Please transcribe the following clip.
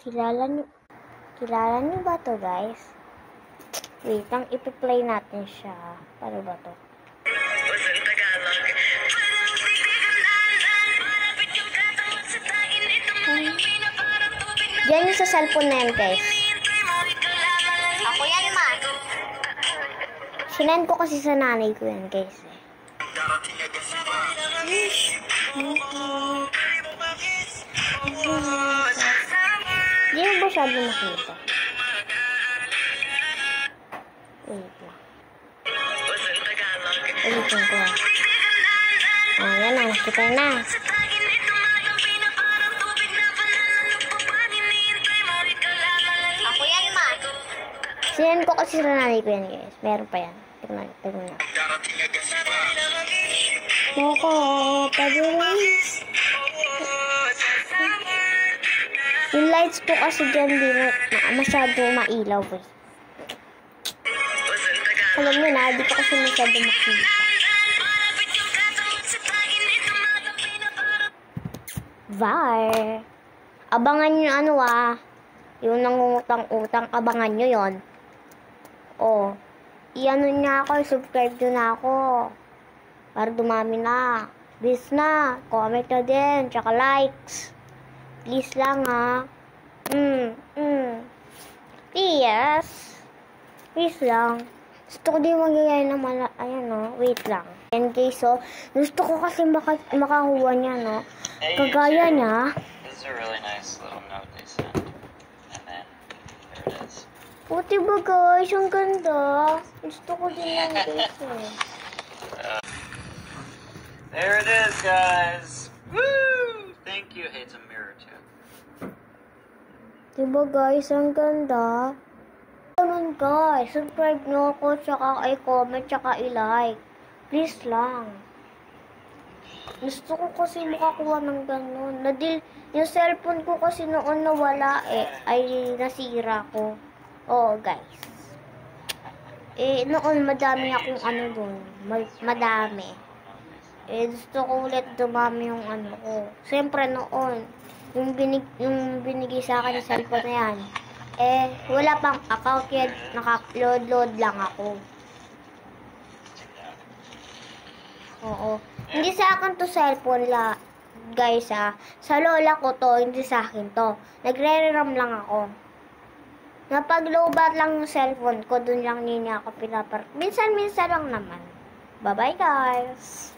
Kilala niyo ba to, guys? Wait, ang ipi-play natin siya. Paano ba to? Diyan yung sa cellphone na yan, guys. Ako yan, ma. Sinend ko kasi sa nanay ko yan, guys. Hindi mo ba masyado makita? Wait lang. Ulitin ko. Oh, yan na. Nakita na. Ako yan, ma. Sinend ko kasi sa nanay ko yan, guys. Meron pa yan. Tignan na. Moko, pabilis. Yung lights ko kasi dyan di masyado mailaw, eh. Alam nyo na, di ko kasi masyado makita. VAR. Abangan nyo ano yung nangungutang-utang, abangan nyo yon. Oh, i-ano niya ako, subscribe nyo na ako. Para dumami na. Please na, comment na din, tsaka likes. Please lang Yes. Please lang. Gusto ko din magyayay ng ayan wait lang. And guys, so, gusto ko kasi makakuha niya, no. Kagaya niya. This is a really nice little note they sent. And then, there it is. O, diba guys, ang ganda. Gusto ko din yan, guys, eh. There it is, guys. Woo! Thank you. Hey, it's a mirror too. Diba guys, ang ganda. Ganun guys, subscribe nyo ako, tsaka i-comment, tsaka i-like. Please lang. Gusto ko kasi makakuha ng ganun. Yung cellphone ko kasi noon nawala ay nasira ko. Oo guys. Noon madami akong dun. Madami. Gusto ko ulit dumami yung ko. Siyempre noon, yung binigay sa akin yung cellphone na yan, wala pang account yet, naka-load lang ako. Oo. Hindi sa akin to cellphone guys Sa lola ko to, hindi sa akin to. Nagre-RAM lang ako. Napag-lowbat lang yung cellphone ko, dun lang niya ako Minsan lang naman. Bye-bye guys!